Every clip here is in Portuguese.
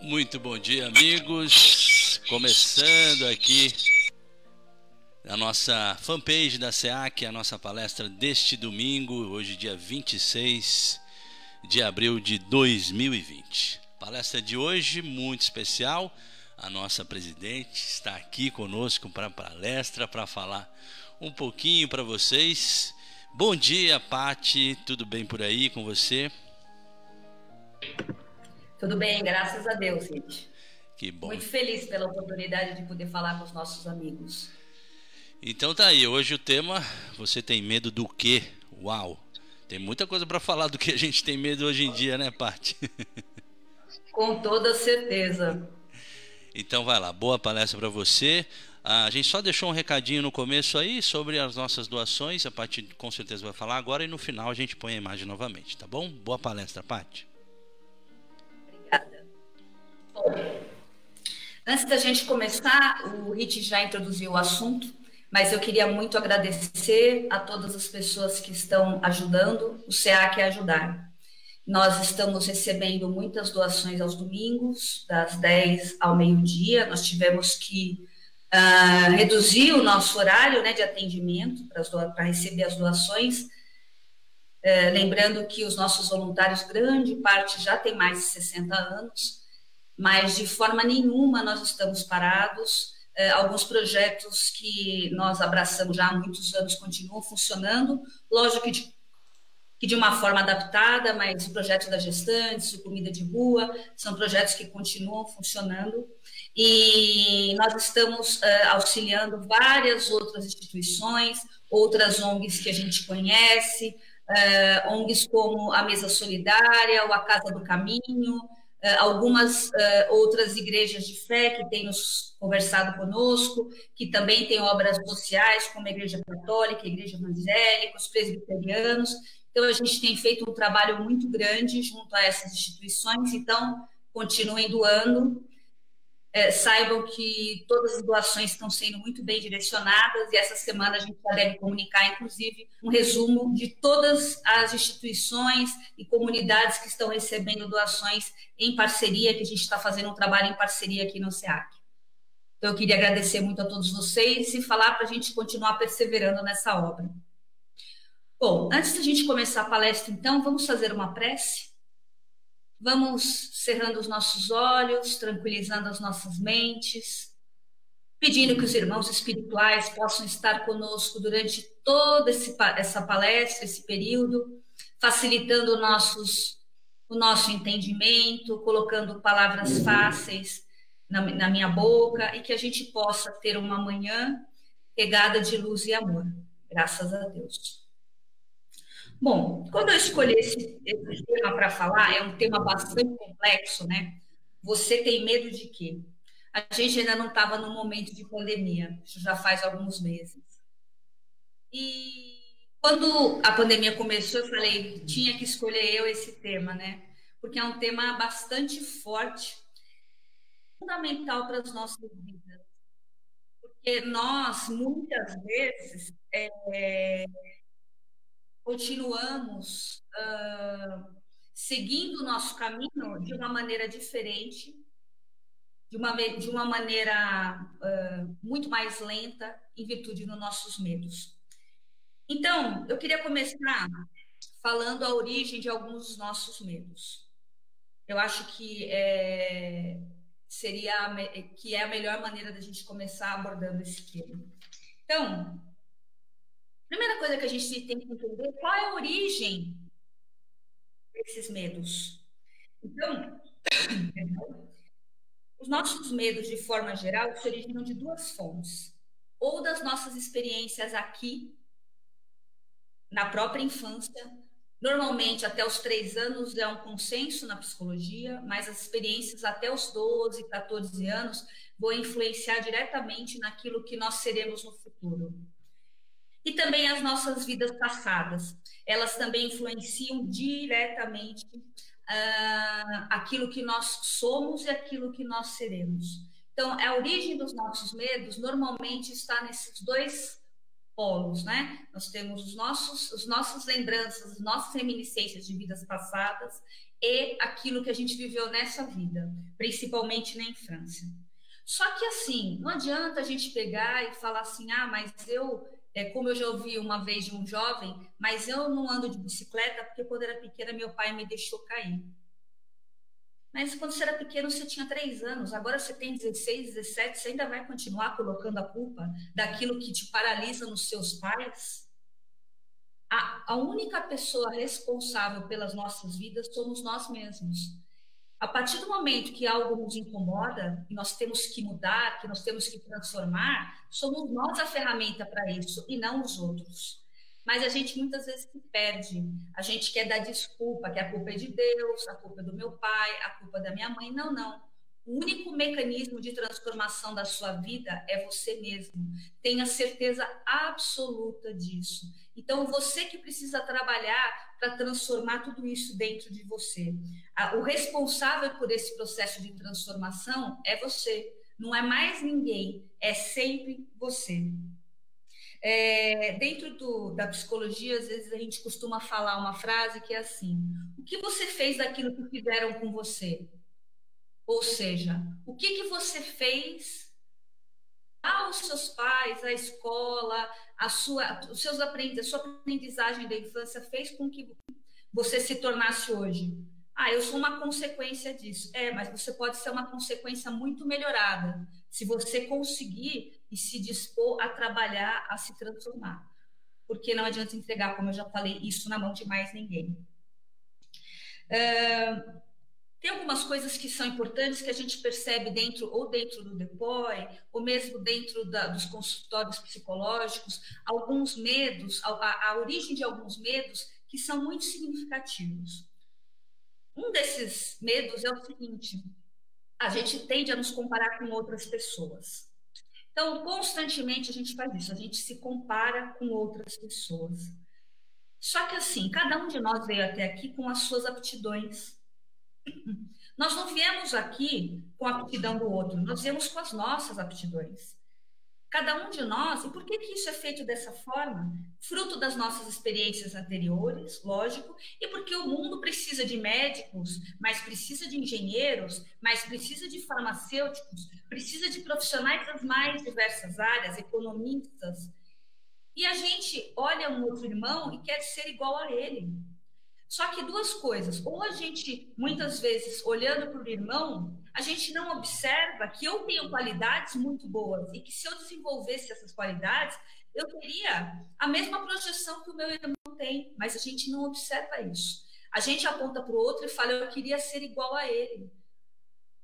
Muito bom dia, amigos. Começando aqui a nossa fanpage da SEAC, a nossa palestra deste domingo, hoje dia 26 de abril de 2020. Palestra de hoje muito especial. A nossa presidente está aqui conosco para a palestra, para falar um pouquinho para vocês. Bom dia, Pati. Tudo bem por aí com você? Tudo bem, graças a Deus, gente. Que bom. Muito feliz pela oportunidade de poder falar com os nossos amigos. Então tá aí, hoje o tema, você tem medo do quê? Uau! Tem muita coisa para falar do que a gente tem medo hoje em dia, né, Paty? Com toda certeza. Então vai lá, boa palestra para você. A gente só deixou um recadinho no começo aí sobre as nossas doações, a Paty com certeza vai falar agora e no final a gente põe a imagem novamente, tá bom? Boa palestra, Paty. Obrigada. Bom, antes da gente começar, o Rich já introduziu o assunto, mas eu queria muito agradecer a todas as pessoas que estão ajudando o SEAC a ajudar. Nós estamos recebendo muitas doações aos domingos, das 10 ao meio-dia. Nós tivemos que reduzir o nosso horário, né, de atendimento para receber as doações. Lembrando que os nossos voluntários, grande parte já tem mais de 60 anos, mas de forma nenhuma nós estamos parados. Alguns projetos que nós abraçamos já há muitos anos continuam funcionando, lógico que de uma forma adaptada, mas o projeto das gestantes, o Comida de Rua, são projetos que continuam funcionando, e nós estamos auxiliando várias outras instituições, outras ONGs que a gente conhece, ONGs como a Mesa Solidária, ou a Casa do Caminho, algumas outras igrejas de fé que têm nos conversado conosco, que também têm obras sociais, como a Igreja Católica, a Igreja Evangélica, os presbiterianos. Então, a gente tem feito um trabalho muito grande junto a essas instituições, então, continuem doando. Saibam que todas as doações estão sendo muito bem direcionadas, e essa semana a gente já deve comunicar, inclusive, um resumo de todas as instituições e comunidades que estão recebendo doações em parceria, que a gente está fazendo um trabalho em parceria aqui no SEAC. Então, eu queria agradecer muito a todos vocês e falar para a gente continuar perseverando nessa obra. Bom, antes da gente começar a palestra, então, vamos fazer uma prece? Vamos cerrando os nossos olhos, tranquilizando as nossas mentes, pedindo que os irmãos espirituais possam estar conosco durante toda essa palestra, esse período, facilitando o nosso entendimento, colocando palavras fáceis na minha boca, e que a gente possa ter uma manhã regada de luz e amor. Graças a Deus. Bom, quando eu escolhi esse tema para falar, é um tema bastante complexo, né? Você tem medo de quê? A gente ainda não estava num momento de pandemia, isso já faz alguns meses. E quando a pandemia começou, eu falei, tinha que escolher eu esse tema, né? Porque é um tema bastante forte, fundamental para as nossas vidas. Porque nós, muitas vezes, continuamos seguindo o nosso caminho de uma maneira diferente, de uma maneira muito mais lenta, em virtude dos nossos medos. Então, eu queria começar falando a origem de alguns dos nossos medos. Eu acho que é a melhor maneira da gente começar abordando esse tema. Então, primeira coisa que a gente tem que entender, qual é a origem desses medos. Então, os nossos medos, de forma geral, se originam de duas fontes. Ou das nossas experiências aqui, na própria infância. Normalmente, até os 3 anos é um consenso na psicologia, mas as experiências até os 12, 14 anos vão influenciar diretamente naquilo que nós seremos no futuro. E também as nossas vidas passadas, elas também influenciam diretamente aquilo que nós somos e aquilo que nós seremos. Então, a origem dos nossos medos normalmente está nesses dois polos, né? Nós temos os nossos lembranças, as nossas reminiscências de vidas passadas e aquilo que a gente viveu nessa vida, principalmente na infância. Só que assim, não adianta a gente pegar e falar assim, ah, mas como eu já ouvi uma vez de um jovem, mas eu não ando de bicicleta porque quando era pequena meu pai me deixou cair. Mas quando você era pequeno, você tinha 3 anos, agora você tem 16, 17, você ainda vai continuar colocando a culpa daquilo que te paralisa nos seus pais? A única pessoa responsável pelas nossas vidas somos nós mesmos. A partir do momento que algo nos incomoda, e nós temos que mudar, que nós temos que transformar, somos nós a ferramenta para isso e não os outros. Mas a gente muitas vezes se perde. A gente quer dar desculpa, que a culpa é de Deus, a culpa é do meu pai, a culpa é da minha mãe. Não, não. O único mecanismo de transformação da sua vida é você mesmo. Tenha certeza absoluta disso. Então, você que precisa trabalhar para transformar tudo isso dentro de você. O responsável por esse processo de transformação é você. Não é mais ninguém, é sempre você. Dentro da psicologia, às vezes a gente costuma falar uma frase que é assim: o que você fez daquilo que fizeram com você? Ou seja, o que você fez aos seus pais, a escola, a sua aprendizagem da infância fez com que você se tornasse hoje? Ah, eu sou uma consequência disso. Mas você pode ser uma consequência muito melhorada, se você conseguir e se dispor a trabalhar, a se transformar. Porque não adianta entregar, como eu já falei, isso na mão de mais ninguém. Tem algumas coisas que são importantes que a gente percebe dentro do DEPOI, ou mesmo dentro dos consultórios psicológicos, alguns medos, a origem de alguns medos que são muito significativos. Um desses medos é o seguinte: a gente tende a nos comparar com outras pessoas. Então, constantemente a gente faz isso, a gente se compara com outras pessoas. Só que assim, cada um de nós veio até aqui com as suas aptidões. Nós não viemos aqui com a aptidão do outro, nós viemos com as nossas aptidões. Cada um de nós, e por que isso é feito dessa forma? Fruto das nossas experiências anteriores, lógico, e porque o mundo precisa de médicos, mas precisa de engenheiros, mas precisa de farmacêuticos, precisa de profissionais das mais diversas áreas, economistas. E a gente olha um outro irmão e quer ser igual a ele. Só que duas coisas: ou a gente, muitas vezes, olhando para o irmão, a gente não observa que eu tenho qualidades muito boas e que se eu desenvolvesse essas qualidades, eu teria a mesma projeção que o meu irmão tem, mas a gente não observa isso. A gente aponta para o outro e fala: eu queria ser igual a ele.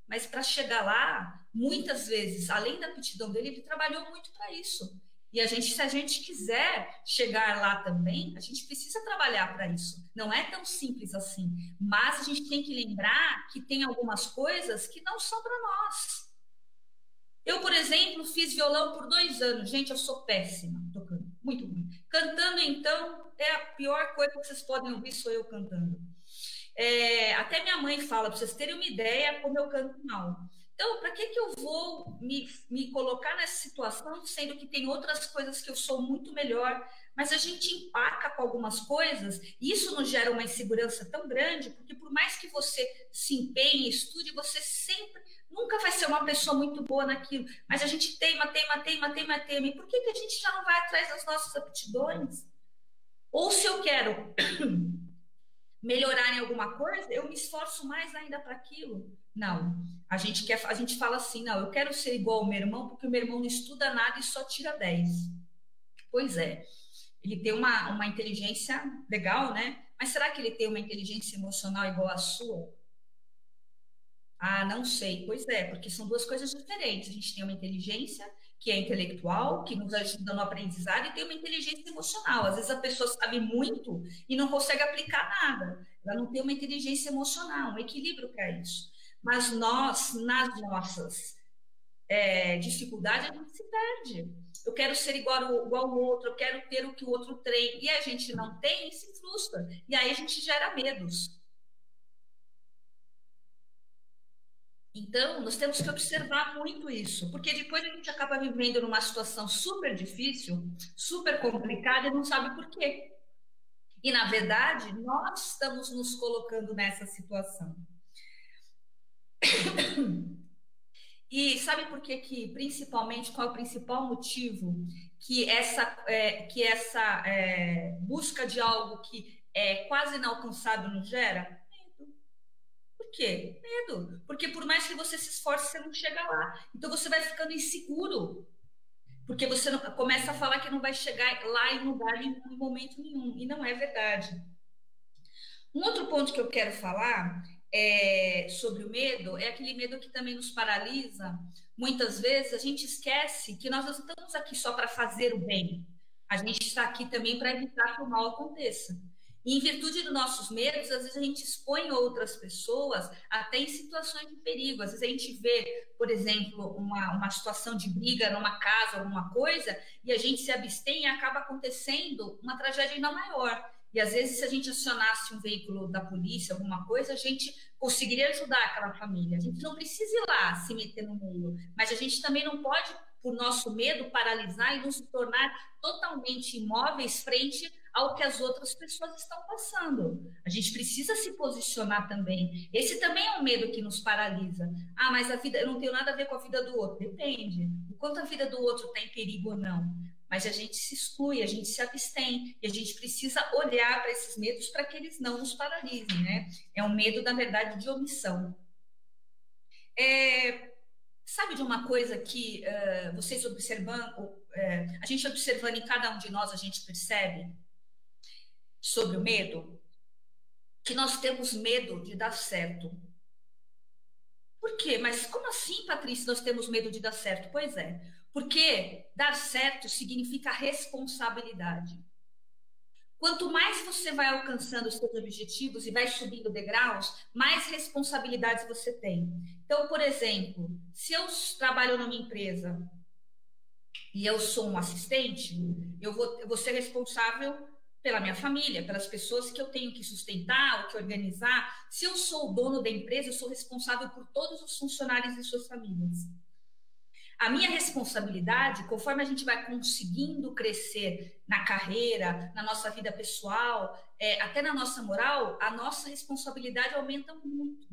Mas para chegar lá, muitas vezes, além da aptidão dele, ele trabalhou muito para isso. E se a gente quiser chegar lá também, a gente precisa trabalhar para isso. Não é tão simples assim. Mas a gente tem que lembrar que tem algumas coisas que não são para nós. Eu, por exemplo, fiz violão por 2 anos. Gente, eu sou péssima tocando. Muito ruim. Cantando, então, é a pior coisa que vocês podem ouvir, sou eu cantando. Até minha mãe fala, para vocês terem uma ideia como eu canto mal. Então, para que eu vou me colocar nessa situação, sendo que tem outras coisas que eu sou muito melhor, mas a gente empaca com algumas coisas, e isso nos gera uma insegurança tão grande, porque por mais que você se empenhe e estude, você nunca vai ser uma pessoa muito boa naquilo, mas a gente teima, e por que a gente já não vai atrás das nossas aptidões? Ou se eu quero melhorar em alguma coisa, eu me esforço mais ainda para aquilo. Não, a gente fala assim: não, eu quero ser igual ao meu irmão, porque o meu irmão não estuda nada e só tira 10. Pois é, ele tem uma inteligência legal, né? Mas será que ele tem uma inteligência emocional igual à sua? Ah, não sei. Pois é, porque são duas coisas diferentes. A gente tem uma inteligência que é intelectual, que nos ajuda no aprendizado, e tem uma inteligência emocional. Às vezes a pessoa sabe muito e não consegue aplicar nada. Ela não tem uma inteligência emocional, um equilíbrio para isso. Mas nós, nas nossas dificuldades, a gente se perde. Eu quero ser igual ao outro, eu quero ter o que o outro tem, e a gente não tem e se frustra. E aí a gente gera medos. Então, nós temos que observar muito isso, porque depois a gente acaba vivendo numa situação super difícil, super complicada e não sabe por quê. E, na verdade, nós estamos nos colocando nessa situação. E sabe por que principalmente, qual é o principal motivo que essa busca de algo que é quase inalcançável nos gera? Medo. Por quê? Medo. Porque por mais que você se esforce, você não chega lá. Então você vai ficando inseguro, porque você começa a falar que não vai chegar lá em lugar nenhum, em momento nenhum, e não é verdade. Um outro ponto que eu quero falar sobre o medo é aquele medo que também nos paralisa. Muitas vezes a gente esquece que nós não estamos aqui só para fazer o bem, a gente está aqui também para evitar que o mal aconteça. E em virtude dos nossos medos, às vezes a gente expõe outras pessoas até em situações de perigo. Às vezes a gente vê, por exemplo, uma situação de briga numa casa, alguma coisa, e a gente se abstém e acaba acontecendo uma tragédia ainda maior. E às vezes, se a gente acionasse um veículo da polícia, alguma coisa, a gente conseguiria ajudar aquela família. A gente não precisa ir lá se meter no meio, mas a gente também não pode, por nosso medo, paralisar e nos tornar totalmente imóveis frente ao que as outras pessoas estão passando. A gente precisa se posicionar também. Esse também é um medo que nos paralisa. Ah, mas a vida, eu não tenho nada a ver com a vida do outro. Depende. O quanto a vida do outro está em perigo ou não. Mas a gente se exclui, a gente se abstém, e a gente precisa olhar para esses medos para que eles não nos paralisem, né? É um medo, na verdade, de omissão. Sabe de uma coisa que vocês observando, a gente observando em cada um de nós, a gente percebe sobre o medo? Que nós temos medo de dar certo. Por quê? Mas como assim, Patrícia, nós temos medo de dar certo? Pois é, porque dar certo significa responsabilidade. Quanto mais você vai alcançando os seus objetivos e vai subindo degraus, mais responsabilidades você tem. Então, por exemplo, se eu trabalho numa empresa e eu sou um assistente, eu vou ser responsável pela minha família, pelas pessoas que eu tenho que sustentar, que organizar. Se eu sou o dono da empresa, eu sou responsável por todos os funcionários e suas famílias. A minha responsabilidade, conforme a gente vai conseguindo crescer na carreira, na nossa vida pessoal, até na nossa moral, a nossa responsabilidade aumenta muito.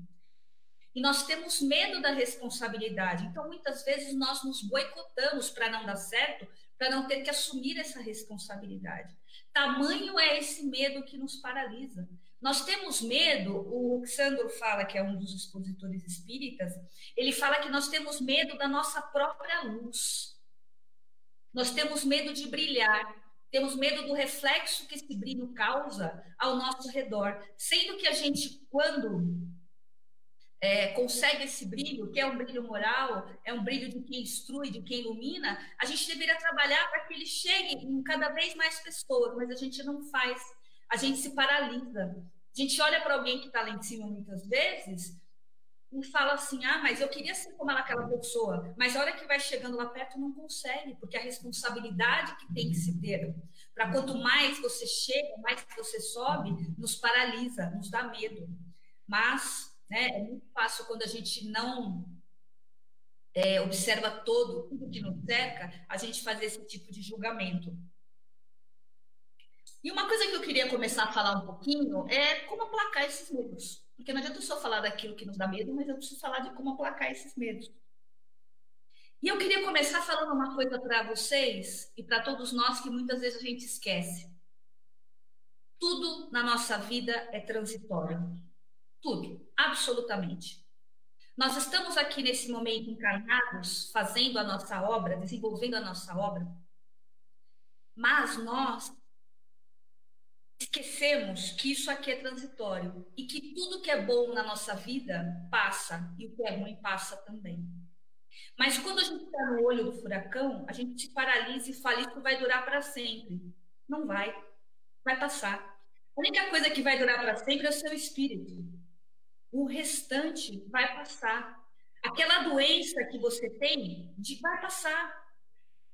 E nós temos medo da responsabilidade. Então, muitas vezes, nós nos boicotamos para não dar certo, para não ter que assumir essa responsabilidade. Tamanho é esse medo que nos paralisa. Nós temos medo, o Sandro fala, que é um dos expositores espíritas, ele fala que nós temos medo da nossa própria luz. Nós temos medo de brilhar. Temos medo do reflexo que esse brilho causa ao nosso redor. Sendo que a gente, quando consegue esse brilho, que é um brilho moral, é um brilho de quem instrui, de quem ilumina, a gente deveria trabalhar para que ele chegue em cada vez mais pessoas, mas a gente não faz, a gente se paralisa. A gente olha para alguém que está lá em cima muitas vezes e fala assim, ah, mas eu queria ser como aquela pessoa, mas a hora que vai chegando lá perto não consegue, porque a responsabilidade que tem que se ter, para quanto mais você chega, mais você sobe, nos paralisa, nos dá medo. Mas é muito fácil quando a gente não observa tudo que nos cerca, a gente fazer esse tipo de julgamento. E uma coisa que eu queria começar a falar um pouquinho é como aplacar esses medos. Porque não adianta só falar daquilo que nos dá medo, mas eu preciso falar de como aplacar esses medos. E eu queria começar falando uma coisa para vocês e para todos nós que muitas vezes a gente esquece. Tudo na nossa vida é transitório. Tudo, absolutamente. Nós estamos aqui nesse momento encarnados, fazendo a nossa obra, desenvolvendo a nossa obra, mas nós esquecemos que isso aqui é transitório e que tudo que é bom na nossa vida passa e o que é ruim passa também. Mas quando a gente está no olho do furacão, a gente se paralisa e fala isso vai durar para sempre. Não vai, vai passar. A única coisa que vai durar para sempre é o seu espírito. O restante vai passar. Aquela doença que você tem vai passar.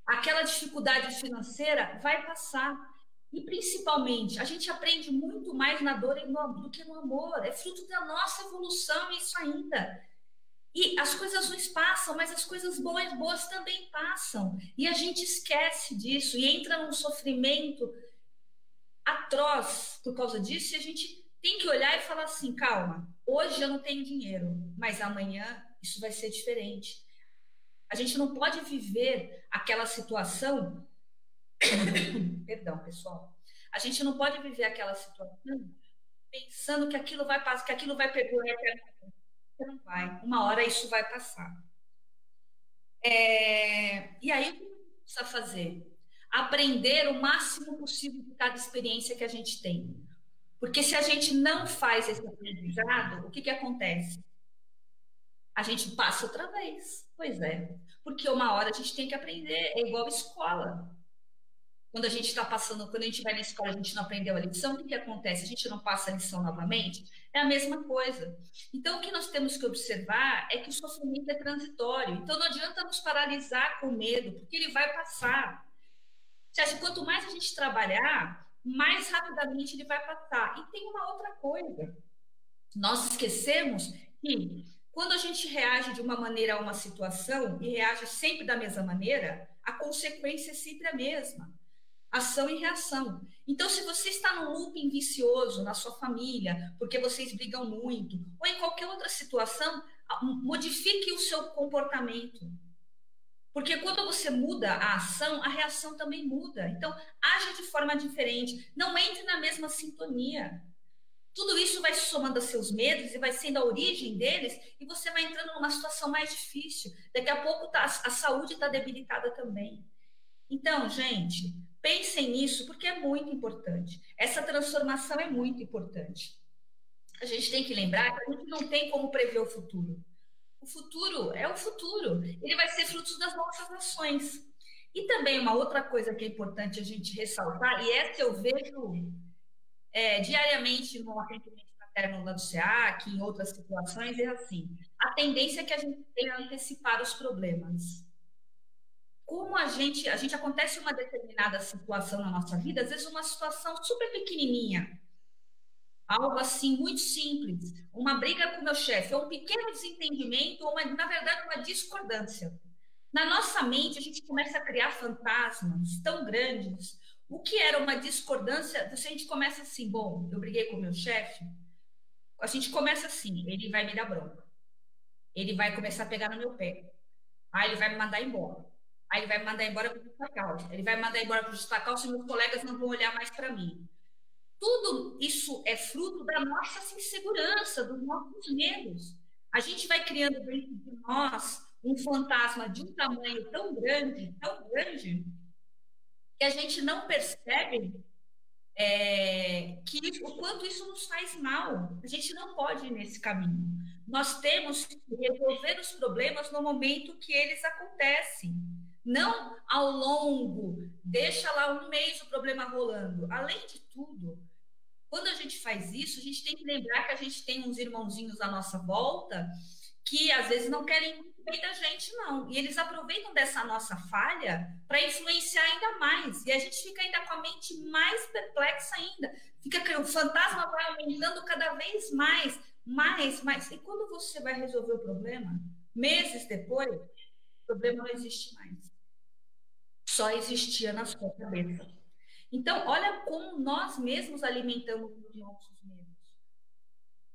Aquela dificuldade financeira vai passar. E, principalmente, a gente aprende muito mais na dor do que no amor. É fruto da nossa evolução isso ainda. E as coisas ruins passam, mas as coisas boas também passam. E a gente esquece disso e entra num sofrimento atroz por causa disso. E a gente tem que olhar e falar assim: calma, hoje eu não tenho dinheiro, mas amanhã isso vai ser diferente. A gente não pode viver aquela situação. Perdão, pessoal. A gente não pode viver aquela situação pensando que aquilo vai passar, que aquilo vai perdurar, que não vai. Uma hora isso vai passar. E aí, o que a gente precisa fazer? Aprender o máximo possível de cada experiência que a gente tem. Porque se a gente não faz esse aprendizado, o que acontece? A gente passa outra vez. Pois é. Porque uma hora a gente tem que aprender. É igual escola. Quando a gente está passando, quando a gente vai na escola, a gente não aprendeu a lição, o que acontece? A gente não passa a lição novamente? É a mesma coisa. Então, o que nós temos que observar é que o sofrimento é transitório. Então, não adianta nos paralisar com medo, porque ele vai passar. Quanto mais a gente trabalhar, mais rapidamente ele vai passar. E tem uma outra coisa. Nós esquecemos que quando a gente reage de uma maneira a uma situação e reage sempre da mesma maneira, a consequência é sempre a mesma. Ação e reação. Então, se você está num looping vicioso na sua família, porque vocês brigam muito, ou em qualquer outra situação, modifique o seu comportamento. Porque quando você muda a ação, a reação também muda. Então, haja de forma diferente. Não entre na mesma sintonia. Tudo isso vai se somando a seus medos e vai sendo a origem deles, e você vai entrando numa situação mais difícil. Daqui a pouco a saúde está debilitada também. Então, gente, pensem nisso, porque é muito importante. Essa transformação é muito importante. A gente tem que lembrar que a gente não tem como prever o futuro. O futuro é o futuro. Ele vai ser fruto das nossas ações. E também uma outra coisa que é importante a gente ressaltar, e essa eu vejo diariamente no atendimento fraterno lá do SEAC, em outras situações, é assim: a tendência é que a gente tenha antecipar os problemas. Como a gente acontece uma determinada situação na nossa vida, às vezes uma situação super pequenininha, algo assim muito simples, uma briga com o meu chefe, ou um pequeno desentendimento, ou na verdade uma discordância. Na nossa mente, a gente começa a criar fantasmas tão grandes. O que era uma discordância, a gente começa assim: bom, eu briguei com o meu chefe, a gente começa assim: ele vai me dar bronca, ele vai começar a pegar no meu pé, aí ele vai me mandar embora. Aí ele vai me mandar embora por justa causa. Ele vai me mandar embora por justa causa e meus colegas não vão olhar mais para mim. Tudo isso é fruto da nossa insegurança, dos nossos medos. A gente vai criando dentro de nós um fantasma de um tamanho tão grande, que a gente não percebe que o quanto isso nos faz mal. A gente não pode ir nesse caminho. Nós temos que resolver os problemas no momento que eles acontecem, não ao longo. Deixa lá um mês o problema rolando. Além de tudo, quando a gente faz isso, a gente tem que lembrar que a gente tem uns irmãozinhos à nossa volta que às vezes não querem muito bem da gente, não. E eles aproveitam dessa nossa falha para influenciar ainda mais. E a gente fica ainda com a mente mais perplexa ainda. O fantasma vai aumentando cada vez mais, mais. E quando você vai resolver o problema, meses depois, o problema não existe mais. Só existia na sua cabeça. Então, olha como nós mesmos alimentamos os nossos medos.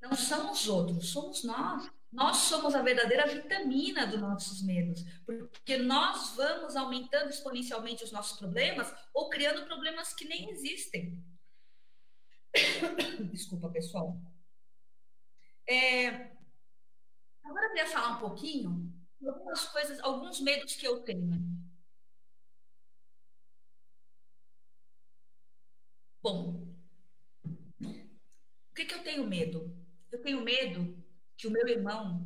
Não são os outros, somos nós. Nós somos a verdadeira vitamina dos nossos medos, porque nós vamos aumentando exponencialmente os nossos problemas ou criando problemas que nem existem. Desculpa, pessoal. Agora eu queria falar um pouquinho de algumas coisas, alguns medos que eu tenho. Bom, o que eu tenho medo? Eu tenho medo que o meu irmão,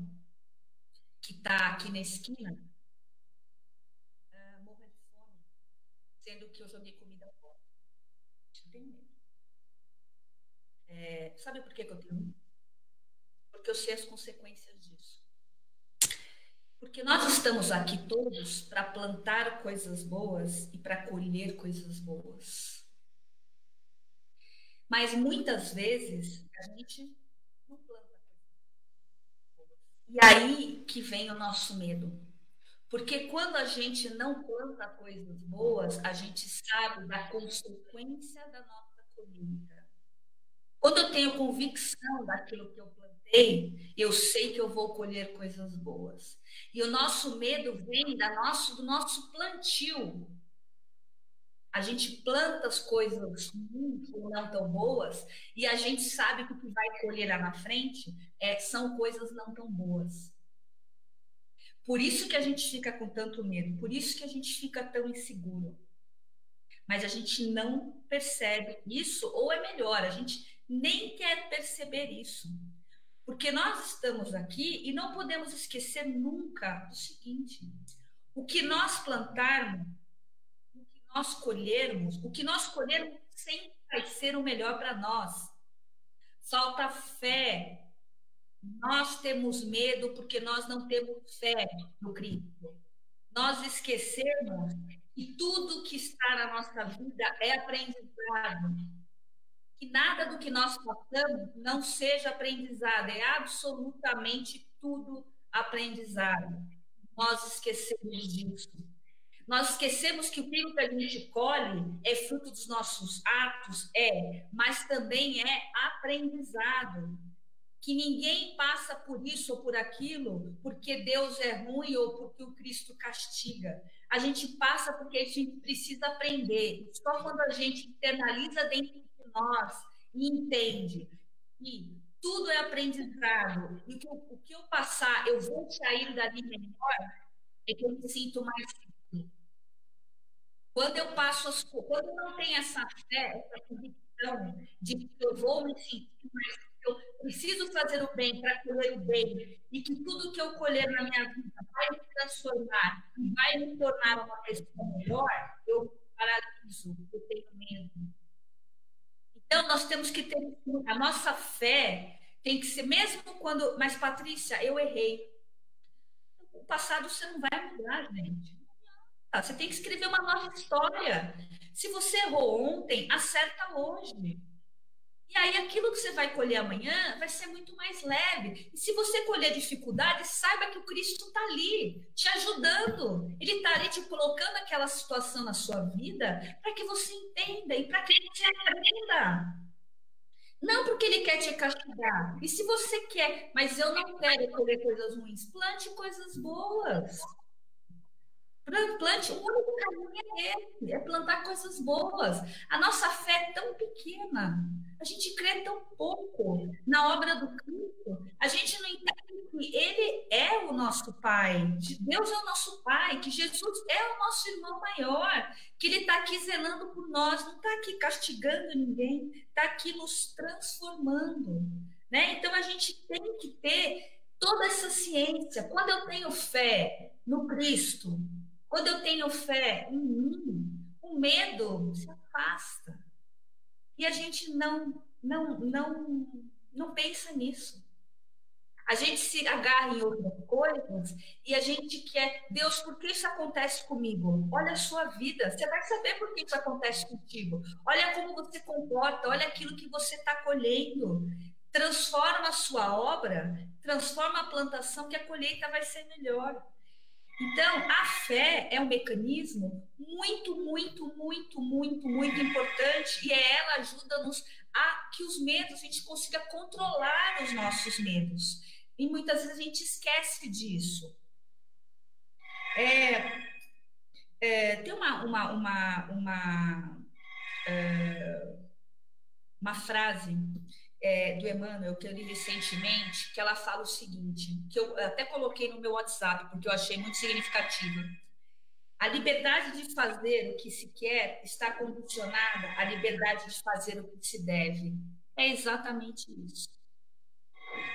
que está aqui na esquina, morra de fome, sendo que eu joguei comida fora. Eu tenho medo. Sabe por que eu tenho medo? Porque eu sei as consequências disso. Porque nós estamos aqui todos para plantar coisas boas e para colher coisas boas. Mas muitas vezes a gente não planta coisas boas. E aí que vem o nosso medo. Porque quando a gente não planta coisas boas, a gente sabe da consequência da nossa colheita. Quando eu tenho convicção daquilo que eu plantei, eu sei que eu vou colher coisas boas. E o nosso medo vem do nosso plantio. A gente planta as coisas muito ou não tão boas e a gente sabe que o que vai colher lá na frente são coisas não tão boas. Por isso que a gente fica com tanto medo, por isso que a gente fica tão inseguro. Mas a gente não percebe isso, ou é melhor, a gente nem quer perceber isso. Porque nós estamos aqui e não podemos esquecer nunca o seguinte: o que nós plantarmos, o que nós colhermos sempre vai ser o melhor para nós. Falta fé. Nós temos medo porque nós não temos fé no Cristo. Nós esquecemos que tudo que está na nossa vida é aprendizado. Que nada do que nós passamos não seja aprendizado, é absolutamente tudo aprendizado. Nós esquecemos disso. Nós esquecemos que aquilo que a gente colhe é fruto dos nossos atos, mas também é aprendizado. Que ninguém passa por isso ou por aquilo porque Deus é ruim ou porque o Cristo castiga. A gente passa porque a gente precisa aprender. Só quando a gente internaliza dentro de nós e entende que tudo é aprendizado e que o que eu passar, eu vou sair dali melhor, é que eu me sinto mais seguro. Quando eu passo quando eu não tenho essa fé, essa convicção de que eu vou me sentir mais seguro, eu preciso fazer o bem para colher o bem e que tudo que eu colher na minha vida vai me transformar e vai me tornar uma pessoa melhor, eu paraliso, eu tenho medo. Então, nós temos que ter a nossa fé, tem que ser, mesmo quando. Mas, Patrícia, eu errei. O passado você não vai mudar, gente. Você tem que escrever uma nova história. Se você errou ontem, acerta hoje. E aí, aquilo que você vai colher amanhã vai ser muito mais leve. E se você colher dificuldade, saiba que o Cristo está ali, te ajudando. Ele está ali te colocando aquela situação na sua vida para que você entenda e para que você aprenda. Não porque ele quer te castigar. E se você quer, mas eu não quero colher coisas ruins, plante coisas boas. Plante, o único caminho é esse, é plantar coisas boas. A nossa fé é tão pequena, a gente crê tão pouco na obra do Cristo, a gente não entende que Ele é o nosso Pai, Deus é o nosso Pai, que Jesus é o nosso irmão maior, que Ele está aqui zelando por nós, não está aqui castigando ninguém, está aqui nos transformando. Né? Então a gente tem que ter toda essa ciência. Quando eu tenho fé no Cristo, quando eu tenho fé em mim, o medo se afasta. E a gente não pensa nisso. A gente se agarra em outras coisas e a gente quer, Deus, por que isso acontece comigo? Olha a sua vida, você vai saber por que isso acontece contigo. Olha como você comporta, olha aquilo que você está colhendo. Transforma a sua obra, transforma a plantação, que a colheita vai ser melhor. Então, a fé é um mecanismo muito, muito, muito, muito, muito importante e ela ajuda-nos a que os medos, a gente consiga controlar os nossos medos. E muitas vezes a gente esquece disso. Tem uma frase do Emmanuel, que eu li recentemente, que ela fala o seguinte, que eu até coloquei no meu WhatsApp, porque eu achei muito significativa. A liberdade de fazer o que se quer está condicionada à liberdade de fazer o que se deve. É exatamente isso.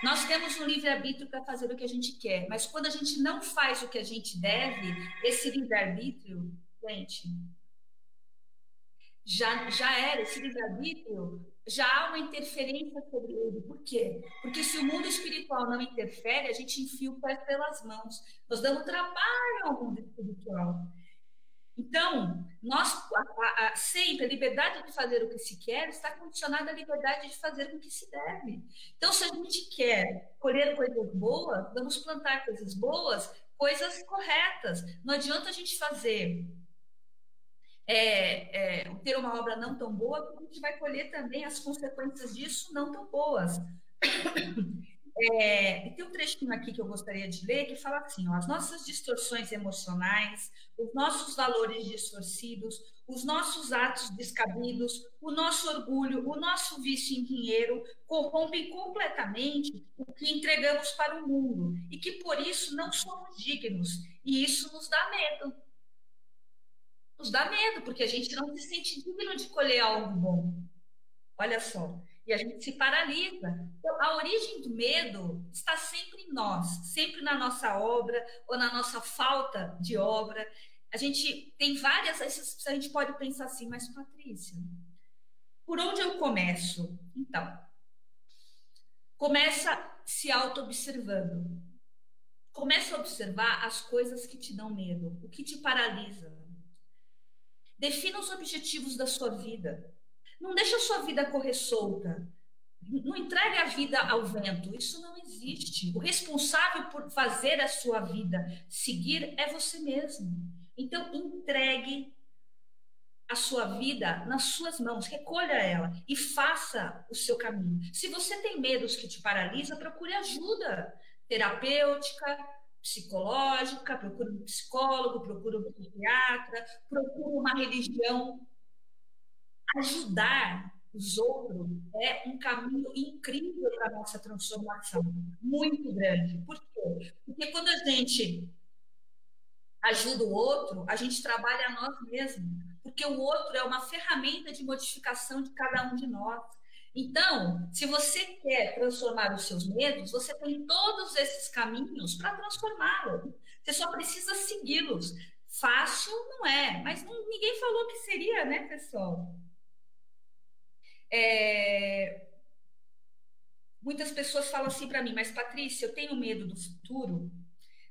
Nós temos um livre-arbítrio para fazer o que a gente quer, mas quando a gente não faz o que a gente deve, esse livre-arbítrio, gente, já era, esse livre-arbítrio, já há uma interferência sobre ele. Por quê? Porque se o mundo espiritual não interfere, a gente enfia o pé pelas mãos. Nós damos trabalho ao mundo espiritual. Então, nós sempre a liberdade de fazer o que se quer está condicionada à liberdade de fazer o que se deve. Então, se a gente quer colher coisas boas, vamos plantar coisas boas, coisas corretas. Não adianta a gente fazer ter uma obra não tão boa, porque a gente vai colher também as consequências disso não tão boas. Tem um trechinho aqui que eu gostaria de ler que fala assim: ó, as nossas distorções emocionais, os nossos valores distorcidos, os nossos atos descabidos, o nosso orgulho, o nosso vício em dinheiro corrompem completamente o que entregamos para o mundo e que por isso não somos dignos. E isso nos dá medo. Nos dá medo, porque a gente não se sente digno de colher algo bom. Olha só. E a gente se paralisa. Então, a origem do medo está sempre em nós, sempre na nossa obra ou na nossa falta de obra. A gente tem várias, a gente pode pensar assim, mas Patrícia, por onde eu começo? Então, começa se auto-observando. Começa a observar as coisas que te dão medo, o que te paralisa. Defina os objetivos da sua vida. Não deixa a sua vida correr solta. Não entregue a vida ao vento. Isso não existe. O responsável por fazer a sua vida seguir é você mesmo. Então, entregue a sua vida nas suas mãos. Recolha ela e faça o seu caminho. Se você tem medos que te paralisam, procure ajuda terapêutica, psicológica, procure um psicólogo, procure um psiquiatra, procure uma religião. Ajudar os outros é um caminho incrível para a nossa transformação, muito grande. Por quê? Porque quando a gente ajuda o outro, a gente trabalha a nós mesmos, porque o outro é uma ferramenta de modificação de cada um de nós. Então, se você quer transformar os seus medos, você tem todos esses caminhos para transformá-los. Você só precisa segui-los. Fácil não é, mas ninguém falou que seria, né, pessoal? Muitas pessoas falam assim para mim, mas Patrícia, eu tenho medo do futuro,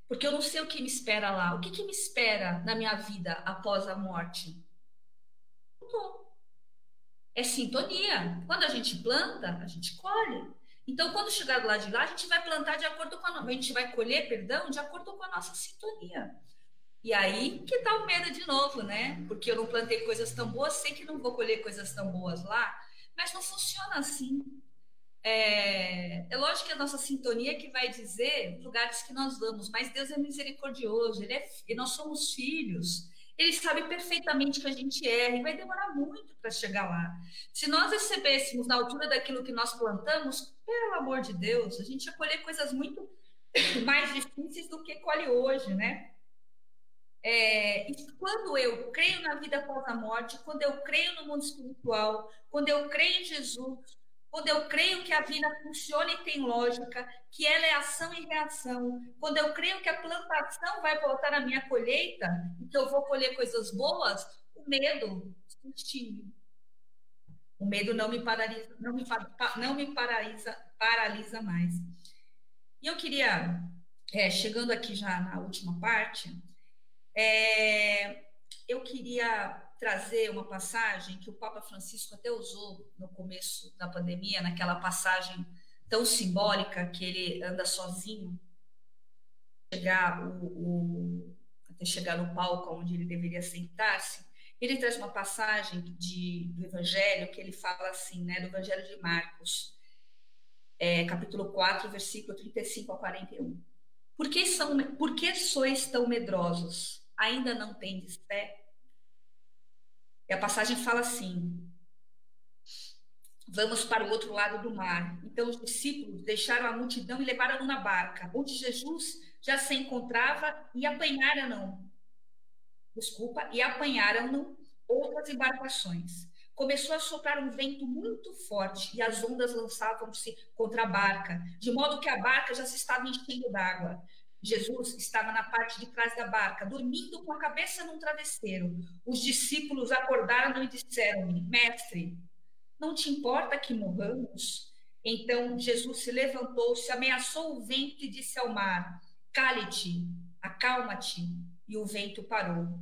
porque eu não sei o que me espera lá. O que me espera na minha vida após a morte? É sintonia. Quando a gente planta, a gente colhe. Então, quando chegar do lado de lá, a gente vai plantar de acordo com a gente vai colher, perdão, de acordo com a nossa sintonia. E aí que tá o medo de novo, né? Porque eu não plantei coisas tão boas, sei que não vou colher coisas tão boas lá, mas não funciona assim. É lógico que a nossa sintonia é que vai dizer os lugares que nós vamos, mas Deus é misericordioso, e nós somos filhos. Ele sabe perfeitamente que a gente erra e vai demorar muito para chegar lá. Se nós recebêssemos na altura daquilo que nós plantamos, pelo amor de Deus, a gente ia colher coisas muito mais difíceis do que colhe hoje, né? E quando eu creio na vida após a morte, quando eu creio no mundo espiritual, quando eu creio em Jesus, quando eu creio que a vida funciona e tem lógica, que ela é ação e reação, quando eu creio que a plantação vai voltar à minha colheita, e que eu vou colher coisas boas, o medo se extingue. O medo não me paralisa, paralisa mais. E eu queria, chegando aqui já na última parte, eu queria trazer uma passagem que o Papa Francisco até usou no começo da pandemia, naquela passagem tão simbólica que ele anda sozinho até chegar no palco onde ele deveria sentar-se. Ele traz uma passagem do Evangelho que ele fala assim, né, do Evangelho de Marcos, capítulo 4, versículo 35 a 41. Por que sois tão medrosos? Ainda não tendes fé? E a passagem fala assim: vamos para o outro lado do mar. Então os discípulos deixaram a multidão e levaram-no na barca, onde Jesus já se encontrava, e apanharam-no outras embarcações. Começou a soprar um vento muito forte e as ondas lançavam-se contra a barca, de modo que a barca já se estava enchendo d'água. Jesus estava na parte de trás da barca, dormindo com a cabeça num travesseiro. Os discípulos acordaram e disseram-lhe: Mestre, não te importa que morramos? Então Jesus se levantou-se, ameaçou o vento e disse ao mar: Cale-te, acalma-te. E o vento parou.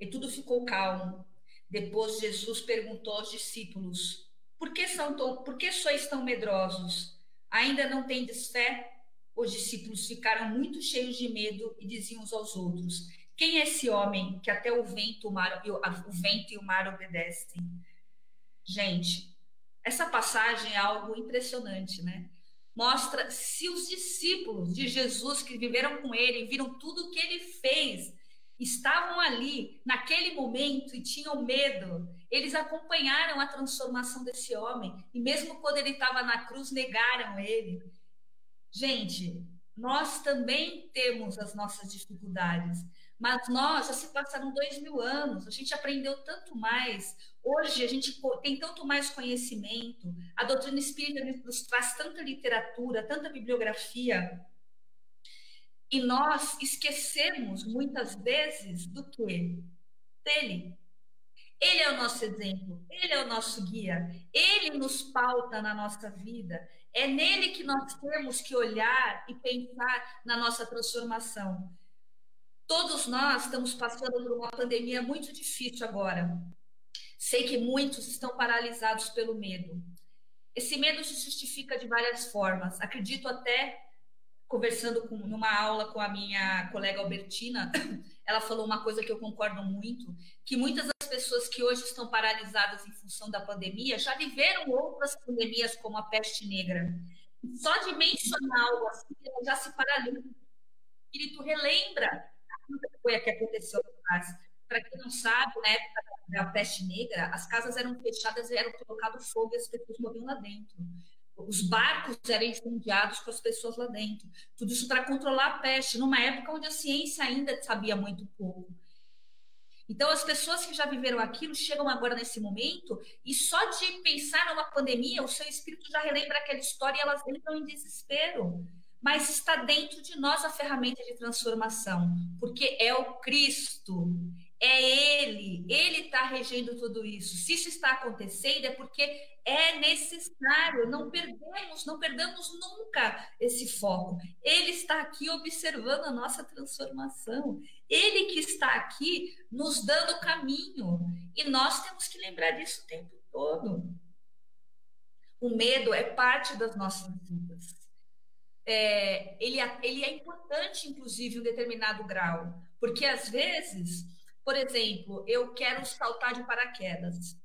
e tudo ficou calmo. Depois Jesus perguntou aos discípulos: por que sois tão medrosos? Ainda não tendes fé? Os discípulos ficaram muito cheios de medo e diziam uns aos outros: quem é esse homem que até o vento e o mar obedecem? Gente, essa passagem é algo impressionante, né? Mostra se os discípulos de Jesus que viveram com ele, viram tudo o que ele fez, estavam ali naquele momento e tinham medo, eles acompanharam a transformação desse homem, e mesmo quando ele estava na cruz, negaram ele. Gente, nós também temos as nossas dificuldades, mas nós, já se passaram 2000 anos, a gente aprendeu tanto mais, hoje a gente tem tanto mais conhecimento, a doutrina espírita nos traz tanta literatura, tanta bibliografia, e nós esquecemos muitas vezes do que? Dele. Ele é o nosso exemplo, ele é o nosso guia, ele nos pauta na nossa vida. É nele que nós temos que olhar e pensar na nossa transformação. Todos nós estamos passando por uma pandemia muito difícil agora. Sei que muitos estão paralisados pelo medo. Esse medo se justifica de várias formas. Acredito até, conversando numa aula com a minha colega Albertina, ela falou uma coisa que eu concordo muito, que muitas das pessoas que hoje estão paralisadas em função da pandemia já viveram outras pandemias, como a peste negra. Só de mencionar algo assim, ela já se paralisa. O espírito relembra aquilo que foi que aconteceu atrás. Para quem não sabe, na época da peste negra, as casas eram fechadas e eram colocado fogo e as pessoas morriam lá dentro. Os barcos eram incendiados com as pessoas lá dentro. Tudo isso para controlar a peste, numa época onde a ciência ainda sabia muito pouco. Então, as pessoas que já viveram aquilo chegam agora nesse momento e só de pensar numa pandemia, o seu espírito já relembra aquela história e elas entram em desespero. Mas está dentro de nós a ferramenta de transformação, porque é o Cristo, é Ele está regendo tudo isso. Se isso está acontecendo, é porque é necessário, não perdamos nunca esse foco. Ele está aqui observando a nossa transformação, Ele que está aqui nos dando o caminho, e nós temos que lembrar disso o tempo todo. O medo é parte das nossas vidas. Ele é importante, inclusive, em um determinado grau, porque às vezes, por exemplo, eu quero saltar de paraquedas,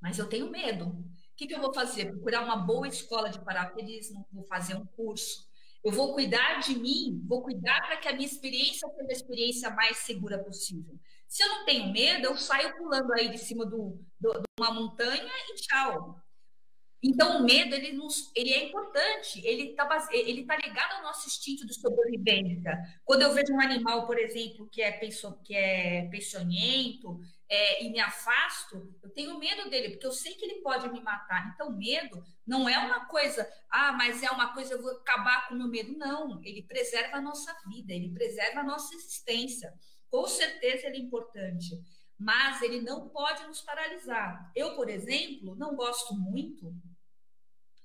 mas eu tenho medo. O que eu vou fazer? Procurar uma boa escola de paraquedismo, vou fazer um curso, eu vou cuidar de mim, vou cuidar para que a minha experiência seja a experiência mais segura possível. Se eu não tenho medo, eu saio pulando aí de cima de uma montanha e tchau. Então, o medo, ele é importante, ele tá ligado ao nosso instinto de sobrevivência. Quando eu vejo um animal, por exemplo, que é peçonhento, e me afasto, eu tenho medo dele, porque eu sei que ele pode me matar. Então, o medo não é uma coisa, mas é uma coisa, eu vou acabar com o meu medo. Não, ele preserva a nossa vida, ele preserva a nossa existência. Com certeza, ele é importante, mas ele não pode nos paralisar. Eu, por exemplo, não gosto muito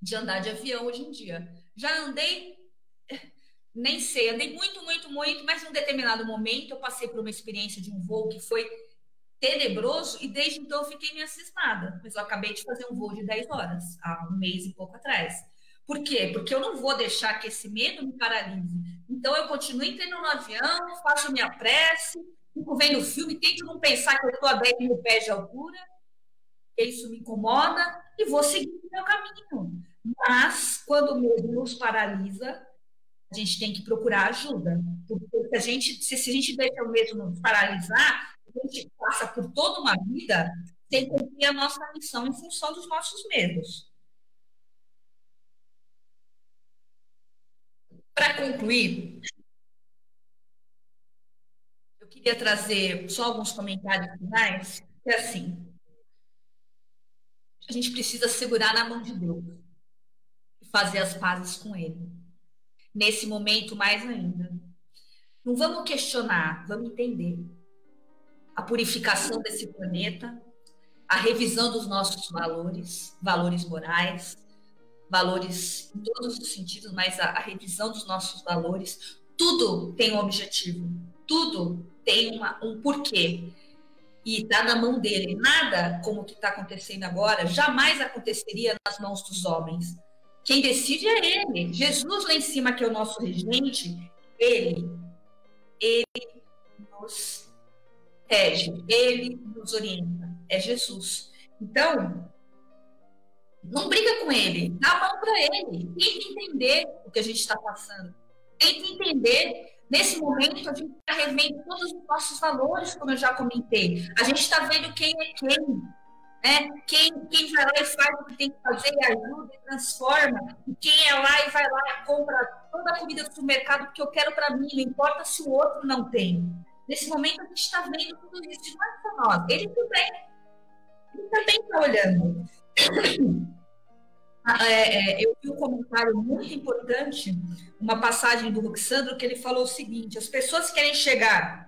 de andar de avião hoje em dia. Já andei, nem sei, andei muito, mas em um determinado momento eu passei por uma experiência de um voo que foi tenebroso e desde então eu fiquei meio cismada. Mas eu acabei de fazer um voo de 10 horas, há um mês e pouco atrás. Por quê? Porque eu não vou deixar que esse medo me paralise. Então eu continuo entrando no avião, faço minha prece, fico vendo o filme, tento não pensar que eu estou a 10 mil pés de altura, isso me incomoda, e vou seguir o meu caminho. Mas, quando o medo nos paralisa, a gente tem que procurar ajuda. Porque se a gente deixa o medo nos paralisar, a gente passa por toda uma vida sem cumprir a nossa missão em função dos nossos medos. Para concluir, eu queria trazer só alguns comentários finais, que é assim, a gente precisa segurar na mão de Deus e fazer as pazes com Ele. Nesse momento, mais ainda. Não vamos questionar, vamos entender. A purificação desse planeta, a revisão dos nossos valores, valores morais, valores em todos os sentidos, mas a revisão dos nossos valores, tudo tem um objetivo, tudo tem um porquê. E está na mão dele. Nada como o que está acontecendo agora jamais aconteceria nas mãos dos homens. Quem decide é ele. Jesus lá em cima, que é o nosso regente, ele nos rege, ele nos orienta. É Jesus. Então, não briga com ele, dá a mão para ele. Tenta entender o que a gente está passando. Tenta entender. Nesse momento, a gente está revendo todos os nossos valores, como eu já comentei. A gente está vendo quem é quem. Né? Quem vai lá e faz o que tem que fazer, e ajuda e transforma. E quem é lá e vai lá e compra toda a comida do supermercado porque eu quero para mim, não importa se o outro não tem. Nesse momento, a gente está vendo tudo isso. E não é só nós. Ele também está olhando. Eu vi um comentário muito importante, uma passagem do Roxandro, que ele falou o seguinte: as pessoas querem chegar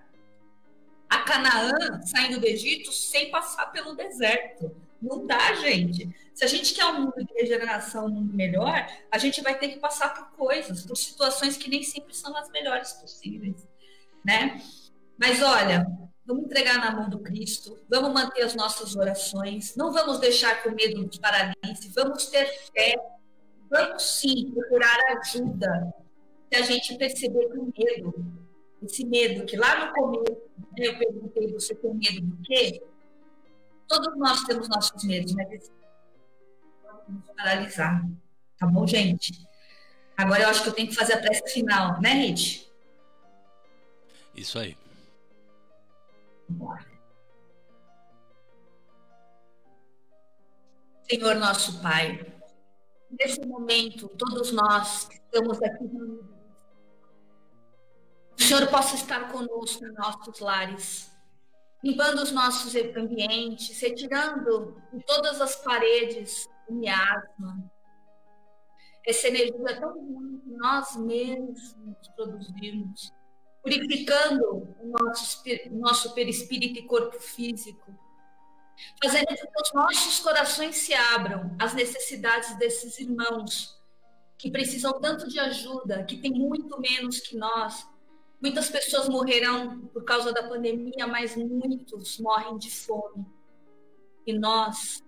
a Canaã, saindo do Egito, sem passar pelo deserto. Não dá, gente. Se a gente quer um mundo de regeneração, um mundo melhor, a gente vai ter que passar por coisas, por situações que nem sempre são as melhores possíveis, né? Mas olha, vamos entregar na mão do Cristo, vamos manter as nossas orações, não vamos deixar que o medo nos paralise, vamos ter fé, vamos sim procurar ajuda. Se a gente perceber que o medo, esse medo que lá no começo, eu perguntei, você tem medo do quê? Todos nós temos nossos medos, mas esse pode nos paralisar. Tá bom, gente? Agora eu acho que eu tenho que fazer a prece final, né, Rit? Isso aí. Senhor nosso Pai, nesse momento, todos nós que estamos aqui reunidos, o Senhor possa estar conosco em nossos lares, limpando os nossos ambientes, retirando de todas as paredes o miasma, essa energia tão ruim que nós mesmos produzimos, purificando o nosso perispírito e corpo físico, fazendo com que os nossos corações se abram às necessidades desses irmãos que precisam tanto de ajuda, que têm muito menos que nós. Muitas pessoas morrerão por causa da pandemia, mas muitos morrem de fome. E nós,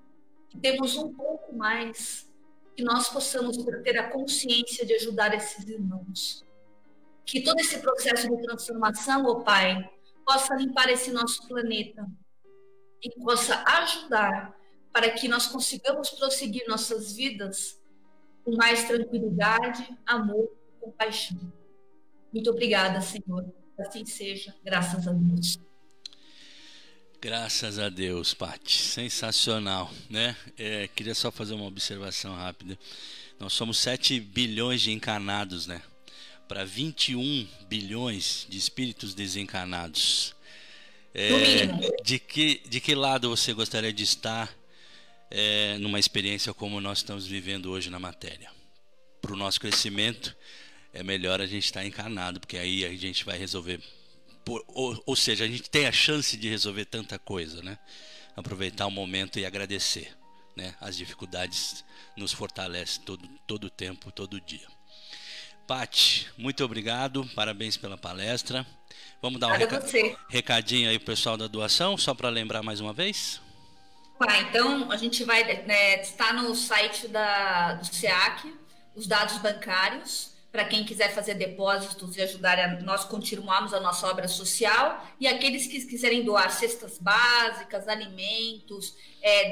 que temos um pouco mais, que nós possamos ter a consciência de ajudar esses irmãos. Que todo esse processo de transformação, ó Pai, possa limpar esse nosso planeta e possa ajudar para que nós consigamos prosseguir nossas vidas com mais tranquilidade, amor e compaixão. Muito obrigada, Senhor. Assim seja, graças a Deus. Graças a Deus, Paty. Sensacional, né? Queria só fazer uma observação rápida. Nós somos 7 bilhões de encarnados, né? Para 21 bilhões de espíritos desencarnados. De que lado você gostaria de estar numa experiência como nós estamos vivendo hoje na matéria? Para o nosso crescimento, é melhor a gente estar encarnado, porque aí a gente vai resolver, ou seja, a gente tem a chance de resolver tanta coisa, né? Aproveitar o momento e agradecer, né? As dificuldades nos fortalecem todo o tempo, todo dia. Paty, muito obrigado, parabéns pela palestra. Vamos dar um recadinho aí pro pessoal da doação, só para lembrar mais uma vez? Então, a gente vai estar no site do SEAC, os dados bancários, para quem quiser fazer depósitos e ajudar a nós continuarmos a nossa obra social, e aqueles que quiserem doar cestas básicas, alimentos,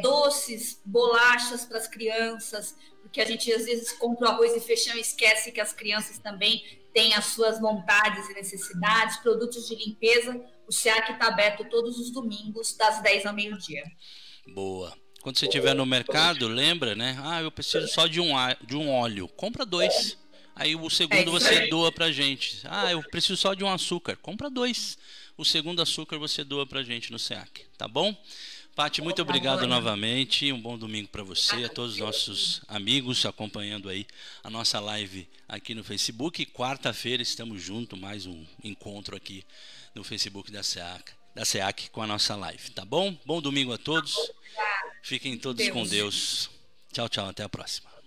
doces, bolachas para as crianças, porque a gente às vezes compra o arroz e feijão e esquece que as crianças também têm as suas vontades e necessidades, produtos de limpeza. O SEAC está aberto todos os domingos, das 10 ao meio-dia. Boa. Quando você estiver no mercado, lembra, né? Eu preciso só de um óleo. Compra 2. Aí o segundo você doa pra gente. Eu preciso só de um açúcar. Compra 2. O segundo açúcar você doa pra gente no SEAC. Tá bom? Paty, muito obrigado novamente. Um bom domingo para você, a todos os nossos amigos acompanhando aí a nossa live aqui no Facebook. Quarta-feira estamos juntos, mais um encontro aqui no Facebook da SEAC com a nossa live. Tá bom? Bom domingo a todos. Fiquem todos com Deus. Tchau, tchau. Até a próxima.